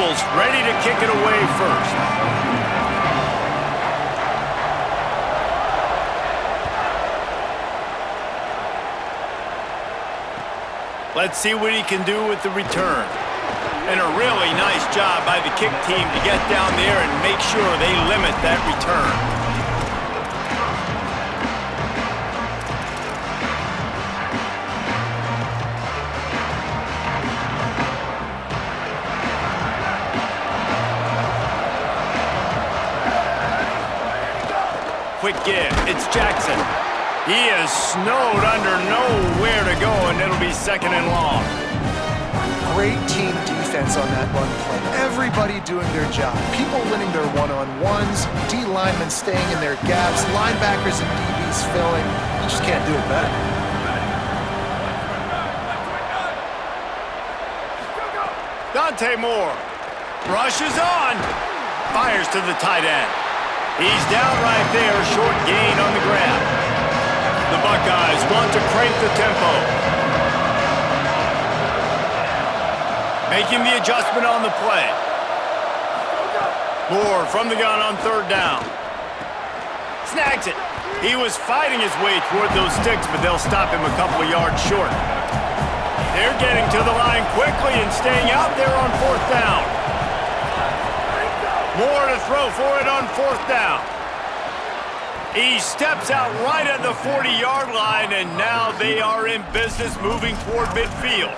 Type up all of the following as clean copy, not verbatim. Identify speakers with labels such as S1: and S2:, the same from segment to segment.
S1: Rebels ready to kick it away first. Let's see what he can do with the return. And a really nice job by the kick team to get down there and make sure they limit that return. Quick give. It's Jackson. He is snowed under, nowhere to go, and it'll be second and long.
S2: Great team defense on that run play. Everybody doing their job. People winning their one-on-ones, D linemen staying in their gaps, linebackers and DBs filling. You just can't do it better.
S1: Dante Moore rushes on. Fires to the tight end. He's down right there, short gain on the grab. The Buckeyes want to crank the tempo. Making the adjustment on the play. Moore from the gun on third down. Snags it. He was fighting his way toward those sticks, but they'll stop him a couple of yards short. They're getting to the line quickly and staying out there on fourth down. Moore to throw for it on fourth down. He steps out right at the 40-yard line, and now they are in business moving toward midfield.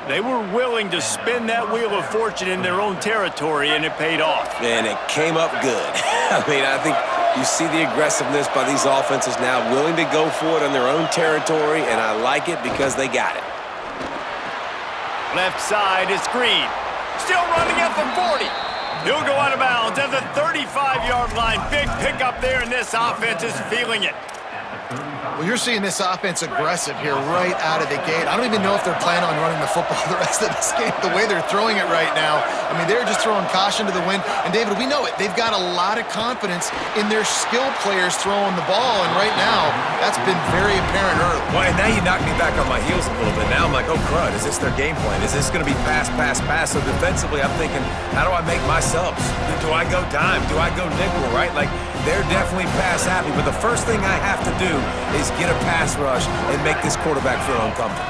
S1: They were willing to spin that wheel of fortune in their own territory, and it paid off.
S3: And it came up good. I mean, I think you see the aggressiveness by these offenses now, willing to go for it on their own territory, and I like it because they got it.
S1: Left side is Green. Still running at the 40. He'll go out of bounds at the 35-yard line. Big pickup there, and this offense is feeling it.
S2: Well, you're seeing this offense aggressive here right out of the gate. I don't even know if they're planning on running the football the rest of this game, the way they're throwing it right now. I mean, they're just throwing caution to the wind. And, David, we know it. They've got a lot of confidence in their skill players throwing the ball, and right now, that's been very apparent early.
S4: Well, and now you knocked me back on my heels a little bit. Now I'm like, oh, crud, is this their game plan? Is this going to be pass, pass, pass? So defensively, I'm thinking, how do I make my subs? Do I go dime? Do I go nickel, right? Like, they're definitely pass happy, but the first thing I have to do is get a pass rush and make this quarterback feel uncomfortable.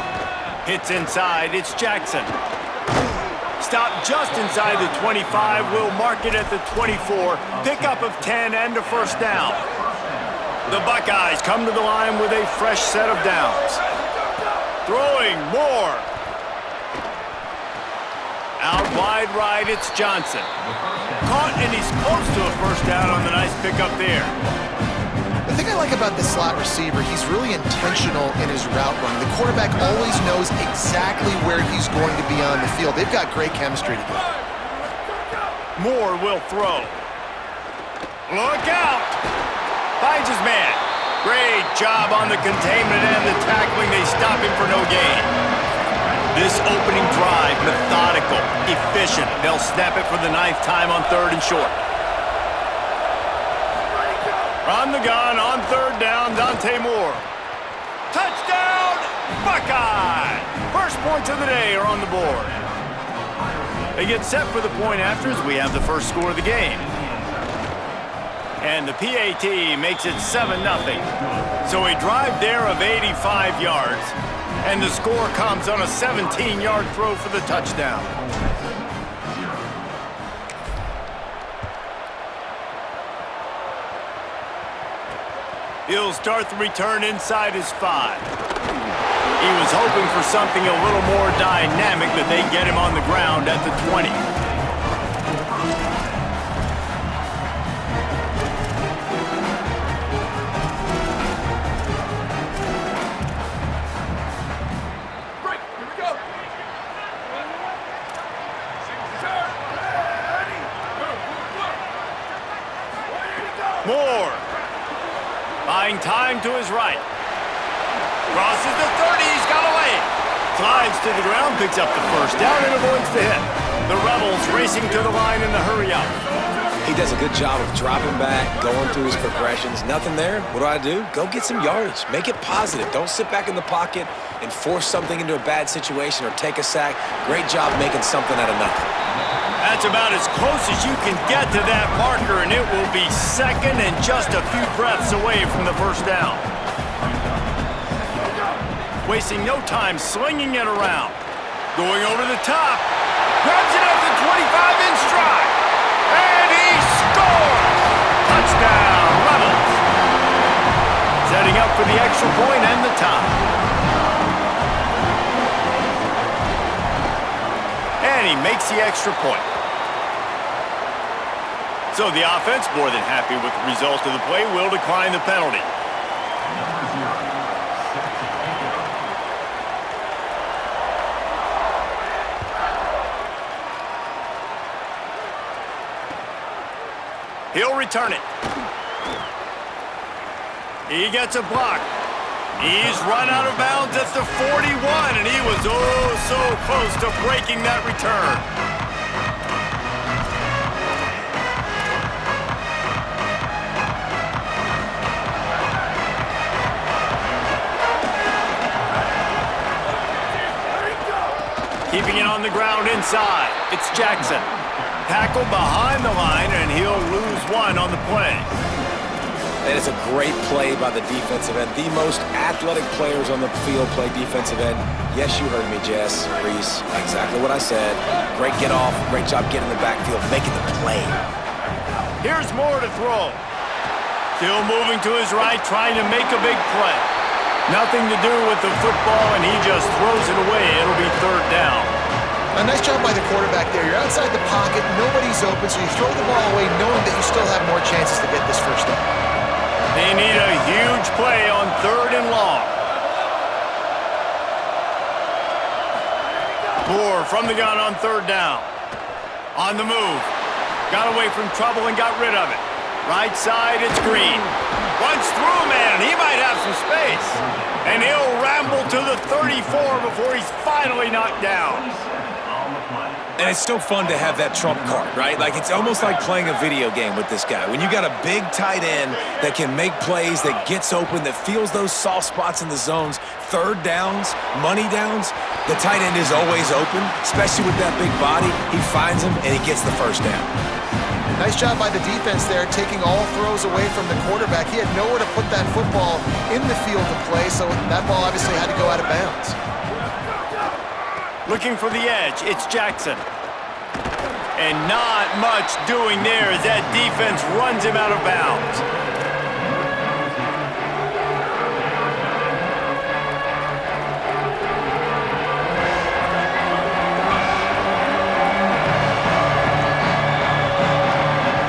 S1: Hits inside, it's Jackson. Stop just inside the 25, we'll mark it at the 24. Pickup of 10 and a first down. The Buckeyes come to the line with a fresh set of downs. Throwing more. Out wide right, it's Johnson. Caught, and he's close to a first down on the nice pickup there.
S2: The thing I like about this slot receiver, he's really intentional in his route running. The quarterback always knows exactly where he's going to be on the field. They've got great chemistry together.
S1: Moore will throw. Look out! Finds his man. Great job on the containment and the tackling. They stop him for no gain. This opening drive, methodical, efficient. They'll snap it for the 9th time on third and short. On the gun, on third down, Dante Moore. Touchdown, Buckeye! First points of the day are on the board. They get set for the point after as we have the first score of the game. And the PAT makes it 7-0. So a drive there of 85 yards. And the score comes on a 17-yard throw for the touchdown. He'll start the return inside his 5. He was hoping for something a little more dynamic, but they get him on the ground at the 20. Moore, buying time to his right. Crosses the 30, he's got away. Slides to the ground, picks up the first down, and avoids the hit. The Rebels racing to the line in the hurry-up.
S3: He does a good job of dropping back, going through his progressions. Nothing there. What do? Go get some yardage. Make it positive. Don't sit back in the pocket and force something into a bad situation or take a sack. Great job making something out of nothing.
S1: That's about as close as you can get to that marker, and it will be second and just a few breaths away from the first down. Wasting no time slinging it around. Going over the top. Grabs it up to 25 in stride. And he scores! Touchdown, Rebels. Setting up for the extra point and the tie. And he makes the extra point. So the offense, more than happy with the result of the play, will decline the penalty. He'll return it. He gets a block. He's run out of bounds at the 41, and he was oh so close to breaking that return. Keeping it on the ground inside. It's Jackson. Tackle behind the line, and he'll lose one on the play.
S3: That is a great play by the defensive end. The most athletic players on the field play defensive end. Yes, you heard me, Jess, Reese. Exactly what I said. Great get off. Great job getting in the backfield, making the play.
S1: Here's Moore to throw. Still moving to his right, trying to make a big play. Nothing to do with the football, and he just throws it away. It'll be third down.
S2: A nice job by the quarterback there. You're outside the pocket, nobody's open, so you throw the ball away knowing that you still have more chances to get this first down.
S1: They need a huge play on third and long. Moore from the gun on third down. On the move. Got away from trouble and got rid of it. Right side, it's Green. Runs through a man, and he might have some space. And he'll ramble to the 34 before he's finally knocked down.
S4: And it's so fun to have that trump card, right? Like, it's almost like playing a video game with this guy. When you got a big tight end that can make plays, that gets open, that feels those soft spots in the zones, third downs, money downs, the tight end is always open, especially with that big body. He finds him, and he gets the first down.
S2: Nice job by the defense there, taking all throws away from the quarterback. He had nowhere to put that football in the field to play, so that ball obviously had to go out of bounds.
S1: Looking for the edge, it's Jackson. And not much doing there as that defense runs him out of bounds.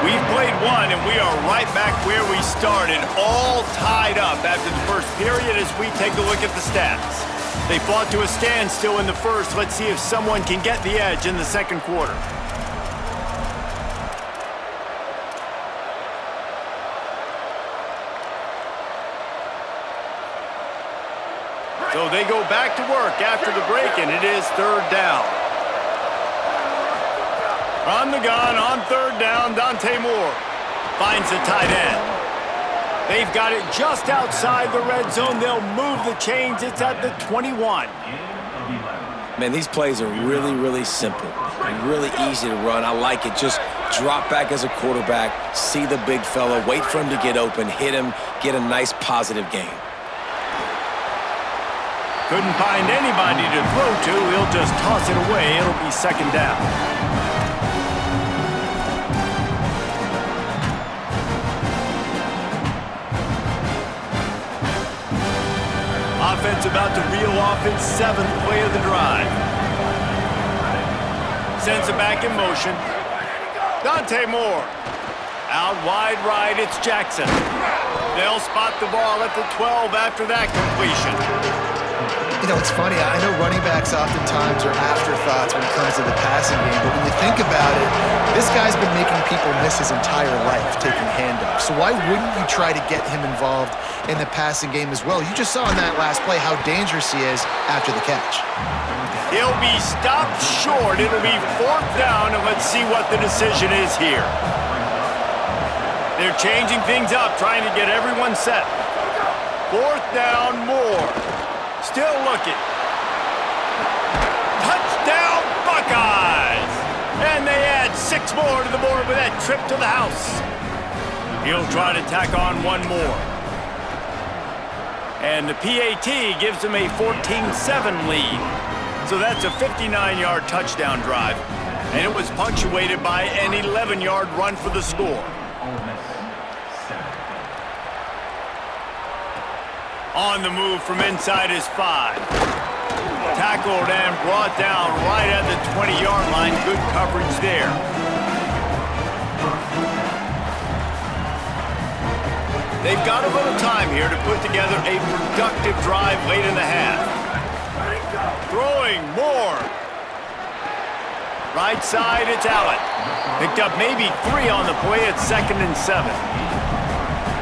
S1: We've played one, and we are right back where we started, all tied up after the first period as we take a look at the stats. They fought to a standstill in the first. Let's see if someone can get the edge in the second quarter. So they go back to work after the break, and it is third down. On the gun, on third down, Moore finds the tight end. They've got it just outside the red zone. They'll move the chains. It's at the 21.
S3: Man, these plays are really, really simple and really easy to run. I like it. Just drop back as a quarterback, see the big fella, wait for him to get open, hit him, get a nice positive gain.
S1: Couldn't find anybody to throw to. He'll just toss it away. It'll be second down. Offense about to reel off its seventh play of the drive. Sends it back in motion. Moore. Out wide right, it's Jackson. They'll spot the ball at the 12 after that completion.
S2: You know, it's funny. I know running backs oftentimes are afterthoughts when it comes to the passing game, but when you think about it, this guy's been making people miss his entire life taking handoffs. So why wouldn't you try to get him involved in the passing game as well? You just saw in that last play how dangerous he is after the catch.
S1: He'll be stopped short. It'll be fourth down, and let's see what the decision is here. They're changing things up, trying to get everyone set. Fourth down, Moore. Still looking. Touchdown, Buckeyes! And they add 6 more to the board with that trip to the house. He'll try to tack on one more. And the PAT gives him a 14-7 lead. So that's a 59-yard touchdown drive. And it was punctuated by an 11-yard run for the score. On the move from inside his 5. Tackled and brought down right at the 20-yard line. Good coverage there. They've got a little time here to put together a productive drive late in the half. Throwing more. Right side, it's Allen. Picked up maybe 3 on the play at 2nd and 7.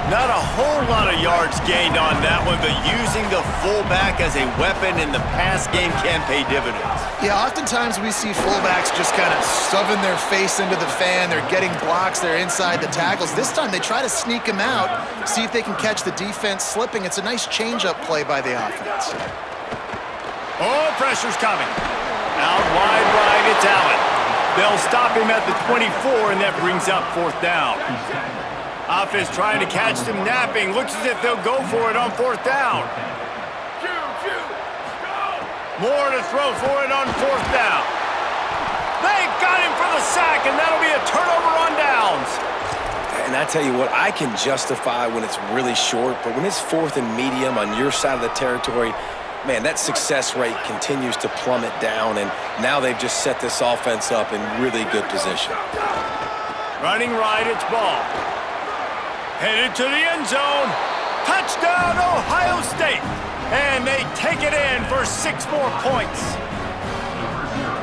S1: Not a whole lot of yards gained on that one, but using the fullback as a weapon in the pass game can pay dividends.
S2: Yeah, oftentimes we see fullbacks just kind of shoving their face into the fan. They're getting blocks. They're inside the tackles. This time they try to sneak him out, see if they can catch the defense slipping. It's a nice change-up play by the offense.
S1: Oh, pressure's coming. Out wide right, it's Allen. They'll stop him at the 24, and that brings up 4th down. Offense trying to catch them napping. Looks as if they'll go for it on 4th down. More to throw for it on 4th down. They got him for the sack, and that'll be a turnover on downs.
S3: And I tell you what, I can justify when it's really short, but when it's 4th and medium on your side of the territory, man, that success rate continues to plummet down, and now they've just set this offense up in really good position.
S1: Running right, it's Ball. Headed to the end zone. Touchdown, Ohio State. And they take it in for 6 more points.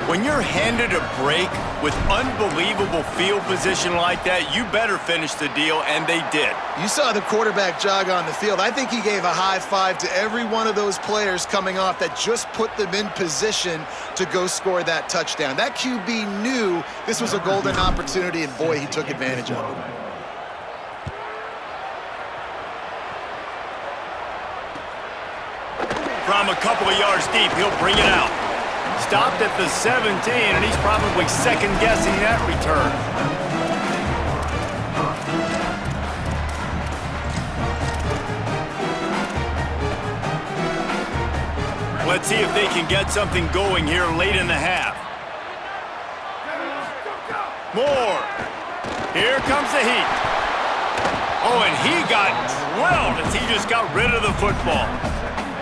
S1: When you're handed a break with unbelievable field position like that, you better finish the deal, and they did.
S2: You saw the quarterback jog on the field. I think he gave a high five to every one of those players coming off that just put them in position to go score that touchdown. That QB knew this was a golden opportunity, and boy, he took advantage of it.
S1: From a couple of yards deep, he'll bring it out. Stopped at the 17, and he's probably second-guessing that return. Let's see if they can get something going here late in the half. More. Here comes the heat. Oh, and he got drilled as he just got rid of the football.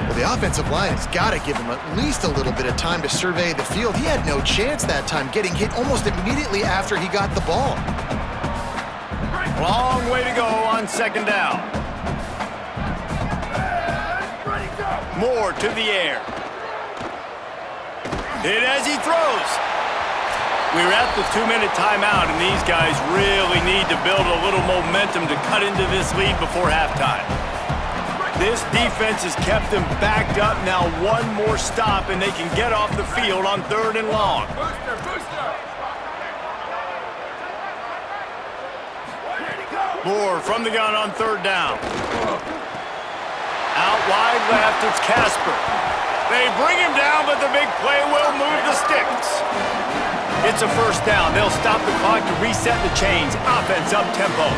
S2: Well, the offensive line has got to give him at least a little bit of time to survey the field. He had no chance that time, getting hit almost immediately after he got the ball.
S1: Long way to go on 2nd down. Moore to the air. Hit as he throws. We're at the 2-minute timeout, and these guys really need to build a little momentum to cut into this lead before halftime. This defense has kept them backed up. Now 1 more stop, and they can get off the field on 3rd and long. Moore from the gun on 3rd down. Out wide left, it's Casper. They bring him down, but the big play will move the sticks. It's a 1st down. They'll stop the clock to reset the chains. Offense up-tempo.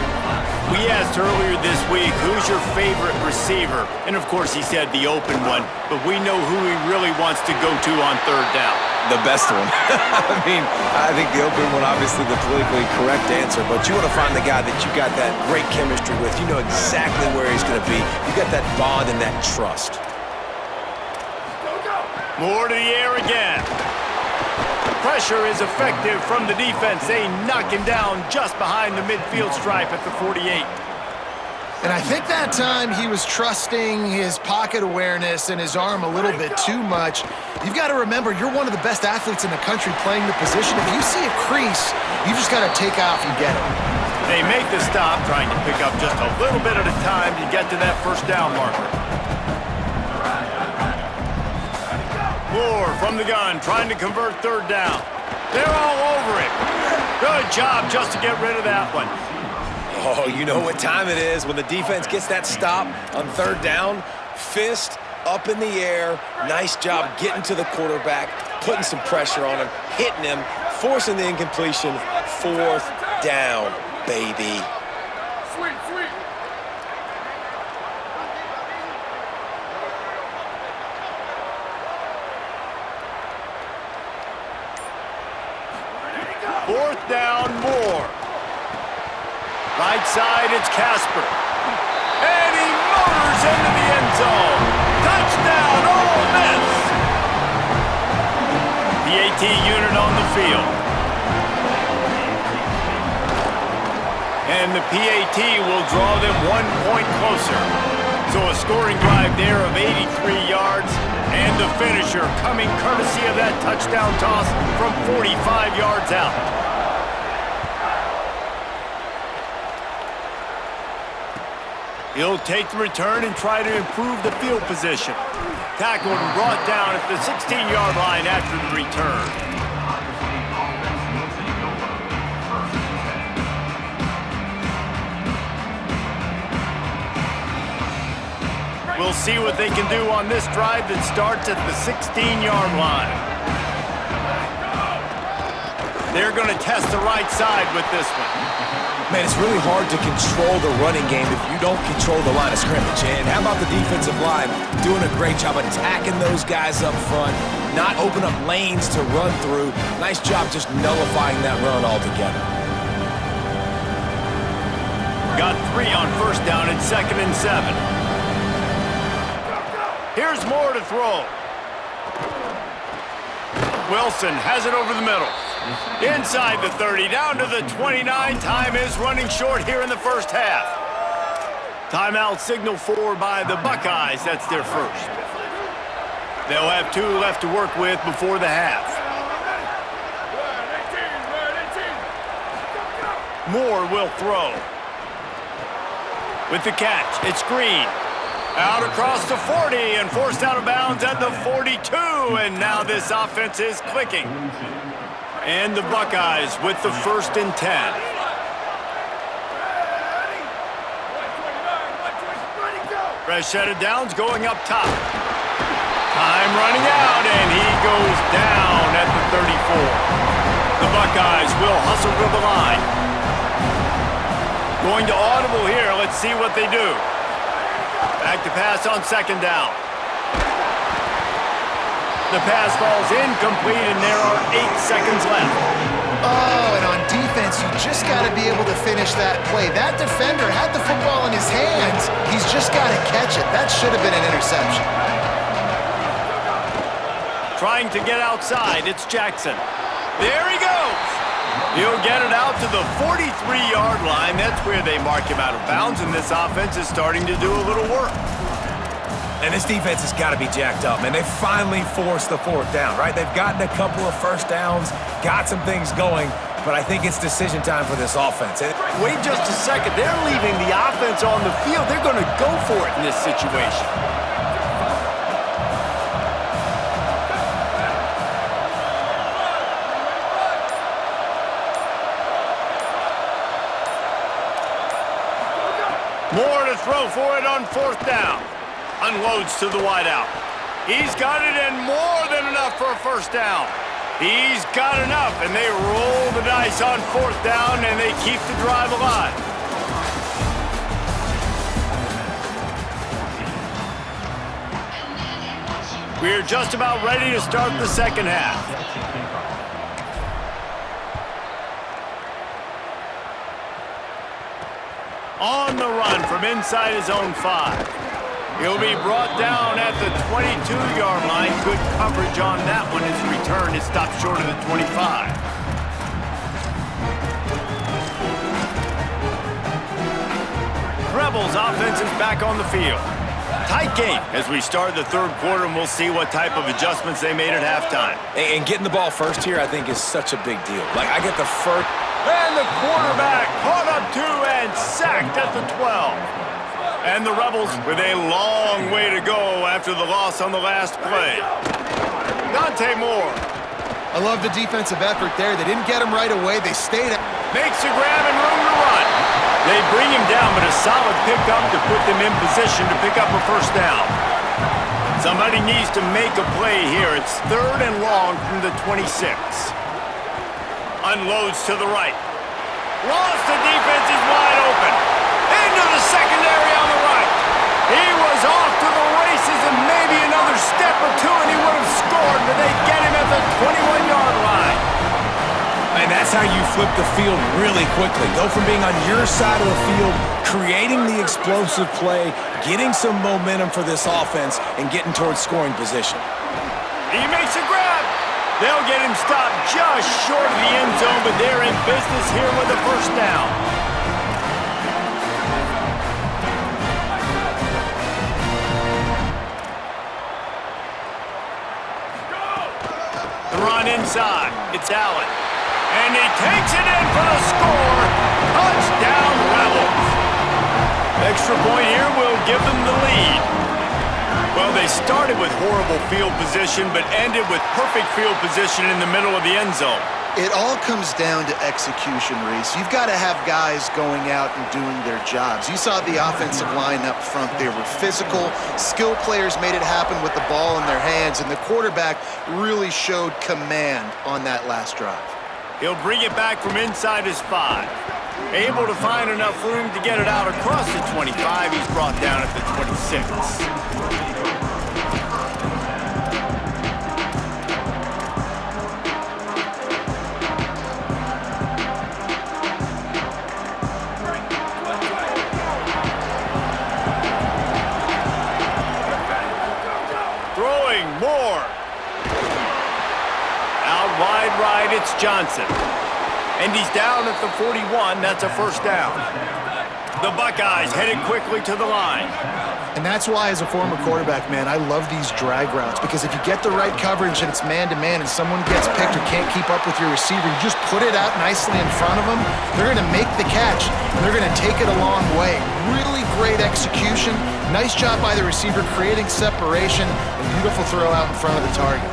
S1: We asked earlier this week, who's your favorite receiver? And, of course, he said the open one, but we know who he really wants to go to on 3rd down.
S3: The best one. I mean, I think the open one, obviously the politically correct answer, but you want to find the guy that you got that great chemistry with. You know exactly where he's going to be. You got that bond and that trust.
S1: More to the air again. Pressure is effective from the defense. They knock him down just behind the midfield stripe at the 48.
S2: And I think that time he was trusting his pocket awareness and his arm a little bit too much. You've got to remember, you're one of the best athletes in the country playing the position. If you see a crease, you just got to take off and get it.
S1: They make the stop, trying to pick up just a little bit at a time to get to that 1st down marker. Moore from the gun, trying to convert 3rd down. They're all over it. Good job just to get rid of that one.
S3: Oh, you know what time it is when the defense gets that stop on 3rd down. Fist up in the air. Nice job getting to the quarterback, putting some pressure on him, hitting him, forcing the incompletion, 4th down, baby.
S1: Fourth down, Moore. Right side, it's Casper. And he motors into the end zone. Touchdown, Ole Miss. PAT unit on the field. And the PAT will draw them 1 point closer. So a scoring drive there of 83 yards. And the finisher coming courtesy of that touchdown toss from 45 yards out. He'll take the return and try to improve the field position. Tackled and brought down at the 16-yard line after the return. We'll see what they can do on this drive that starts at the 16-yard line. They're going to test the right side with this one.
S3: Man, it's really hard to control the running game if you don't control the line of scrimmage. And how about the defensive line doing a great job attacking those guys up front, not open up lanes to run through. Nice job just nullifying that run altogether.
S1: Got 3 on first down and 2nd and 7. Here's Moore to throw. Wilson has it over the middle. Inside the 30, down to the 29. Time is running short here in the first half. Timeout signal for by the Buckeyes. That's their first. They'll have 2 left to work with before the half. Moore will throw. With the catch, it's Green. Out across the 40 and forced out of bounds at the 42. And now this offense is clicking. And the Buckeyes with the 1st and 10. Fresh set of downs going up top. Time running out, and he goes down at the 34. The Buckeyes will hustle to the line. Going to audible here. Let's see what they do. Back to pass on 2nd down. The pass falls incomplete, and there are 8 seconds left.
S2: Oh, and on defense, you just got to be able to finish that play. That defender had the football in his hands. He's just got to catch it. That should have been an interception.
S1: Trying to get outside, it's Jackson. There he goes. He'll get it out to the 43-yard line. That's where they mark him out of bounds, and this offense is starting to do a little work.
S4: And this defense has got to be jacked up, man. They finally forced the 4th down, right? They've gotten a couple of first downs, got some things going, but I think it's decision time for this offense.
S1: Wait just a second. They're leaving the offense on the field. They're going to go for it in this situation. Moore to throw for it on 4th down. Unloads to the wideout. He's got it and more than enough for a first down. He's got enough, and they roll the dice on 4th down, and they keep the drive alive. We're just about ready to start the second half. On the run from inside his own 5. He'll be brought down at the 22-yard line. Good coverage on that one. His return is stopped short of the 25. Rebels offense is back on the field. Tight game as we start the 3rd quarter, and we'll see what type of adjustments they made at halftime.
S3: And getting the ball first here, I think, is such a big deal. Like, I get the first.
S1: And the quarterback caught up 2 and sacked at the 12. And the Rebels with a long way to go after the loss on the last play. Dante Moore.
S2: I love the defensive effort there. They didn't get him right away. They stayed at...
S1: Makes a grab and room to run. They bring him down, but a solid pickup to put them in position to pick up a first down. Somebody needs to make a play here. It's 3rd and long from the 26. Unloads to the right. Lost the defense is wide open. Into the secondary on the right. He was off to the races and maybe another step or two and he would have scored, but they get him at the 21-yard line.
S3: And that's how you flip the field really quickly. Go from being on your side of the field, creating the explosive play, getting some momentum for this offense, and getting towards scoring position.
S1: He makes a grab. They'll get him stopped just short of the end zone, but they're in business here with a first down. The run inside. It's Allen. And he takes it in for the score. Touchdown Rebels. Extra point here will give them the lead. Well, they started with horrible field position, but ended with perfect field position in the middle of the end zone.
S2: It all comes down to execution, Reese. You've got to have guys going out and doing their jobs. You saw the offensive line up front. They were physical. Skill players made it happen with the ball in their hands, and the quarterback really showed command on that last drive.
S1: He'll bring it back from inside his 5. Able to find enough room to get it out across the 25. He's brought down at the 26. Wide right, it's Johnson. And he's down at the 41. That's a first down. The Buckeyes headed quickly to the line.
S2: And that's why, as a former quarterback, man, I love these drag routes, because if you get the right coverage and it's man-to-man and someone gets picked or can't keep up with your receiver, you just put it out nicely in front of them, they're going to make the catch, and they're going to take it a long way. Really great execution. Nice job by the receiver creating separation, and beautiful throw out in front of the target.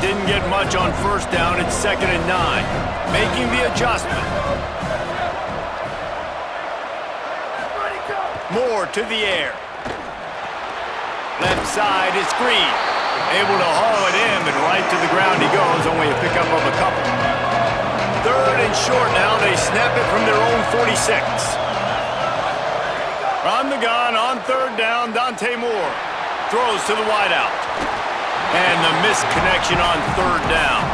S1: Didn't get much on first down. It's 2nd and 9. Making the adjustment. Moore to the air. Left side is Green. Able to haul it in, but right to the ground he goes. Only a pickup of a couple. 3rd and short now. They snap it from their own 46. From the gun on 3rd down, Dante Moore throws to the wideout. And the missed connection on 3rd down.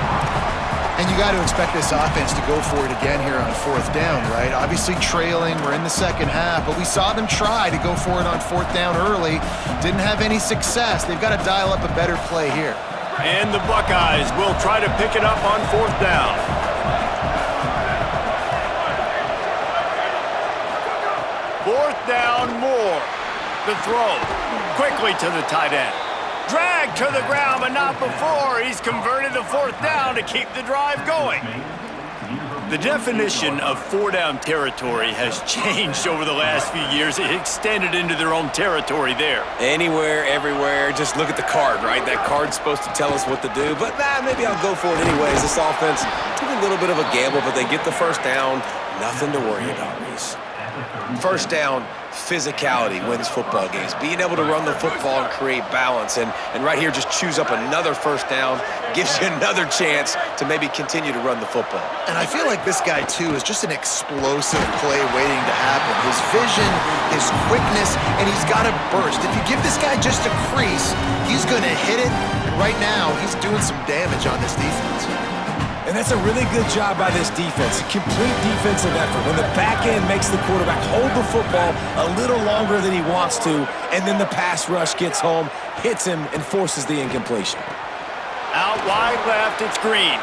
S2: And you got to expect this offense to go for it again here on 4th down, right? Obviously trailing, we're in the second half, but we saw them try to go for it on 4th down early. Didn't have any success. They've got to dial up a better play here.
S1: And the Buckeyes will try to pick it up on 4th down. Fourth down, Moore. The throw. Quickly to the tight end. Drag to the ground, but not before. He's converted the 4th down to keep the drive going. The definition of 4-down territory has changed over the last few years. It extended into their own territory there.
S3: Anywhere, everywhere, just look at the card, right? That card's supposed to tell us what to do, but maybe I'll go for it anyways. This offense took a little bit of a gamble, but they get the first down. Nothing to worry about, Reese. First down, physicality wins football games. Being able to run the football and create balance. And right here, just choose up another first down, gives you another chance to maybe continue to run the football.
S2: And I feel like this guy, too, is just an explosive play waiting to happen. His vision, his quickness, and he's got a burst. If you give this guy just a crease, he's going to hit it. And right now, he's doing some damage on this defense.
S3: And that's a really good job by this defense. A complete defensive effort. When the back end makes the quarterback hold the football a little longer than he wants to, and then the pass rush gets home, hits him, and forces the incompletion.
S1: Out wide left, it's Green.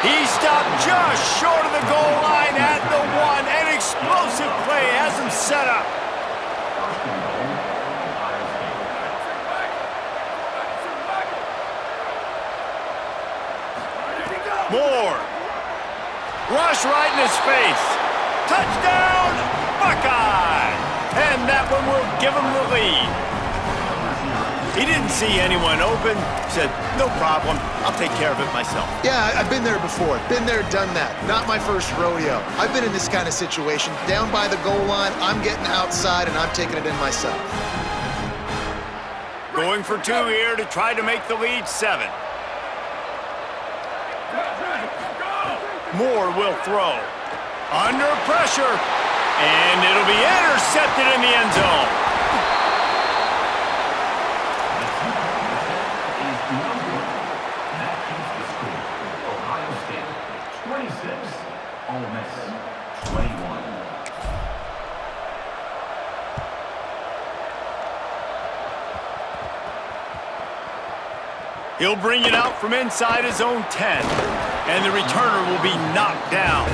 S1: He stopped just short of the goal line at the 1. An explosive play has him set up. Moore. Rush right in his face. Touchdown, Buckeye! And that one will give him the lead. He didn't see anyone open. Said, no problem. I'll take care of it myself.
S2: Yeah, I've been there before. Been there, done that. Not my first rodeo. I've been in this kind of situation. Down by the goal line, I'm getting outside, and I'm taking it in myself.
S1: Going for 2 here to try to make the lead 7. Moore will throw. Under pressure. And it'll be intercepted in the end zone.
S5: Ohio State 26, Ole Miss 21.
S1: He'll bring it out from inside his own 10, and the returner will be knocked down.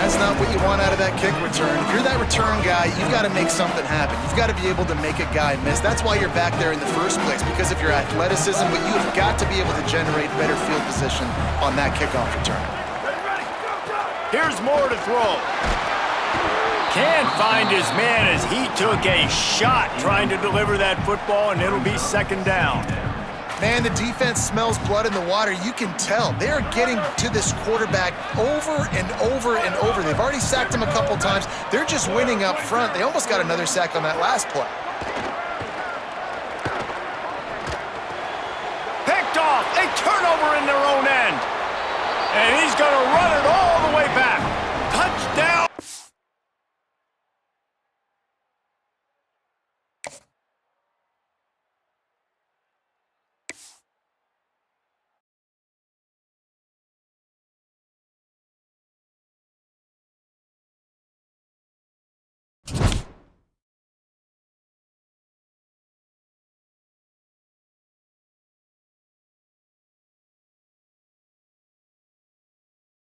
S2: That's not what you want out of that kick return. If you're that return guy, you've got to make something happen. You've got to be able to make a guy miss. That's why you're back there in the first place, because of your athleticism, but you have got to be able to generate better field position on that kickoff return.
S1: Here's Moore to throw. Can't find his man as he took a shot trying to deliver that football, and it'll be second down.
S2: Man, the defense smells blood in the water. You can tell. They're getting to this quarterback over and over and over. They've already sacked him a couple times. They're just winning up front. They almost got another sack on that last play.
S1: Picked off. A turnover in their own end. And he's going to run it